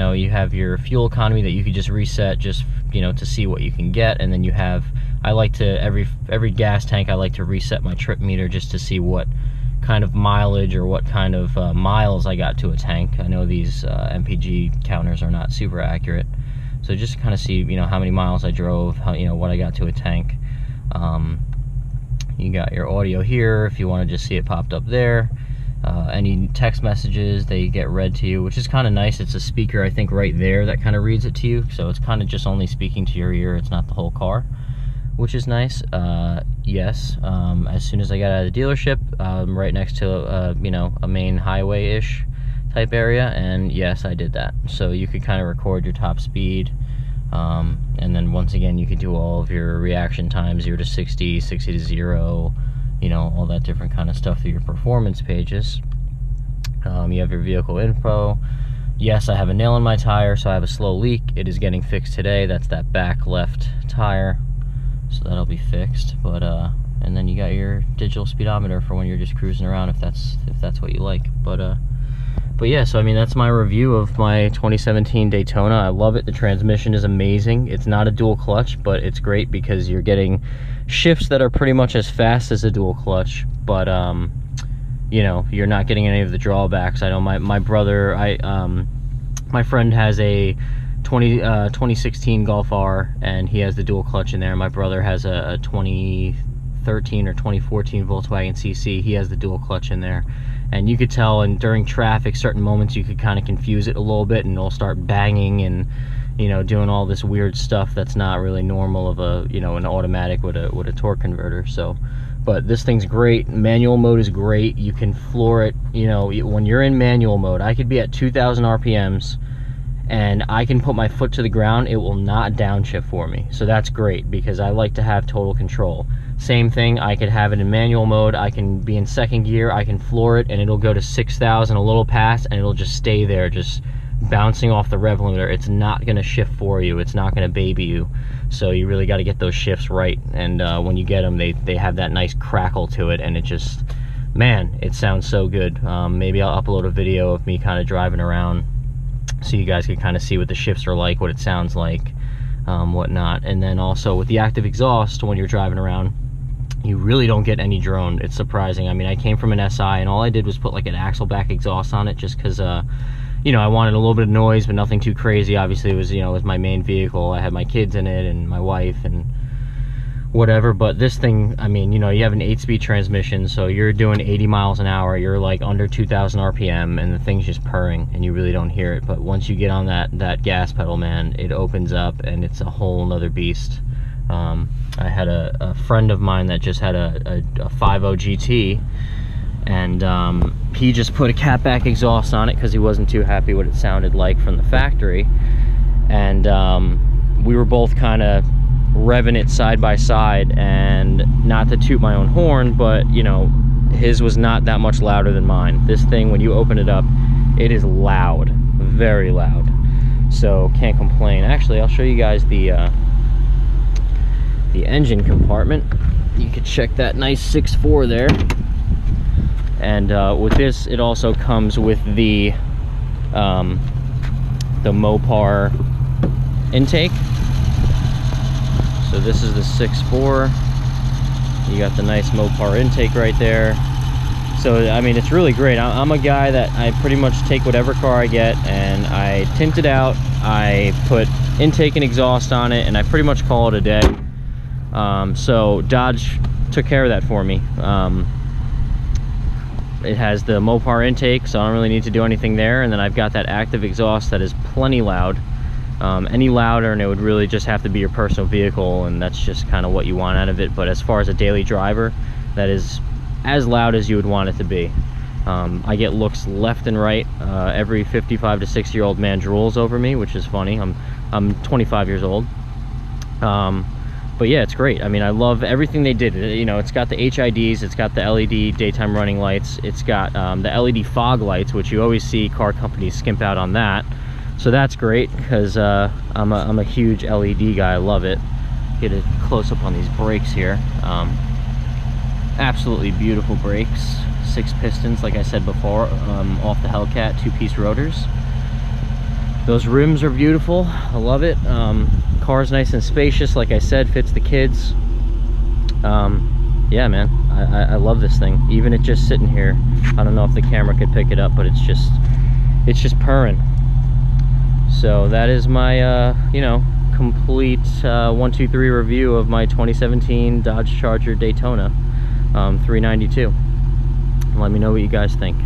know, you have your fuel economy that you could just reset just, you know, to see what you can get. And then you have, I like to, every gas tank, I like to reset my trip meter just to see what kind of mileage or what kind of miles I got to a tank. I know these MPG counters are not super accurate, so just to kind of see, you know, how many miles I drove, how, you know, what I got to a tank. You got your audio here if you want to just see it popped up there. Any text messages, they get read to you, which is kind of nice. It's a speaker, I think, right there that kind of reads it to you, so it's kind of just only speaking to your ear. It's not the whole car, which is nice. Yes, as soon as I got out of the dealership, right next to you know, a main highway-ish type area, and yes, I did that. So you could kind of record your top speed, and then once again you could do all of your reaction times, 0 to 60, 60 to 0, you know, all that different kind of stuff through your performance pages. You have your vehicle info. Yes, I have a nail in my tire, so I have a slow leak. It is getting fixed today. That's that back left tire, so that'll be fixed. But and then you got your digital speedometer for when you're just cruising around, if that's what you like. But yeah, so I mean, that's my review of my 2017 Daytona. I love it. The transmission is amazing. It's not a dual clutch, but it's great because you're getting shifts that are pretty much as fast as a dual clutch, but you know, you're not getting any of the drawbacks. I know my brother, my friend has a 2016 Golf R, and he has the dual clutch in there. My brother has a 2013 or 2014 Volkswagen CC. He has the dual clutch in there, and you could tell, and during traffic, certain moments you could kind of confuse it a little bit, and it'll start banging and, you know, doing all this weird stuff that's not really normal of a, you know, an automatic with a torque converter. So, but this thing's great. Manual mode is great. You can floor it, you know, when you're in manual mode. I could be at 2,000 RPMs and I can put my foot to the ground. It will not downshift for me. So that's great because I like to have total control. Same thing, I could have it in manual mode. I can be in second gear, I can floor it, and it'll go to 6,000, a little past, and it'll just stay there, just bouncing off the rev limiter. It's not going to shift for you. It's not going to baby you. So you really got to get those shifts right. And when you get them, they have that nice crackle to it, and it just, man, it sounds so good. Maybe I'll upload a video of me kind of driving around so you guys can kind of see what the shifts are like, what it sounds like, whatnot. And then also with the active exhaust, when you're driving around, you really don't get any drone. It's surprising. I mean, I came from an SI, and all I did was put like an axle back exhaust on it just because you know, I wanted a little bit of noise, but nothing too crazy. Obviously, it was, you know, it was my main vehicle. I had my kids in it and my wife and whatever. But this thing, I mean, you know, you have an 8-speed transmission, so you're doing 80 miles an hour. You're like under 2,000 RPM, and the thing's just purring, and you really don't hear it. But once you get on that gas pedal, man, it opens up, and it's a whole nother beast. I had a friend of mine that just had a 5.0 GT, and he just put a catback exhaust on it because he wasn't too happy what it sounded like from the factory. And we were both kind of revving it side by side, and not to toot my own horn, but you know, his was not that much louder than mine. This thing, when you open it up, it is loud, very loud. So can't complain. Actually, I'll show you guys the engine compartment. You could check that nice 6.4 there. And with this, it also comes with the Mopar intake. So this is the 6.4. You got the nice Mopar intake right there. So I mean, it's really great. I'm a guy that I pretty much take whatever car I get and I tint it out. I put intake and exhaust on it, and I pretty much call it a day. So Dodge took care of that for me. It has the Mopar intake, so I don't really need to do anything there. And then I've got that active exhaust that is plenty loud. Any louder and it would really just have to be your personal vehicle, and that's just kind of what you want out of it. But as far as a daily driver, that is as loud as you would want it to be. I get looks left and right. Every 55 to 60-year-old man drools over me, which is funny. I'm 25 years old. But yeah, it's great. I mean, I love everything they did. You know, it's got the HIDs, it's got the LED daytime running lights, it's got the LED fog lights, which you always see car companies skimp out on that. So that's great, because I'm a huge LED guy. I love it. Get a close-up on these brakes here. Absolutely beautiful brakes. 6 pistons, like I said before, off the Hellcat, 2-piece rotors. Those rims are beautiful. I love it. Car's nice and spacious, like I said, fits the kids. Yeah, man, I love this thing. Even it just sitting here, I don't know if the camera could pick it up, but it's just purring. So that is my you know, complete 1, 2, 3 review of my 2017 Dodge Charger Daytona 392. Let me know what you guys think.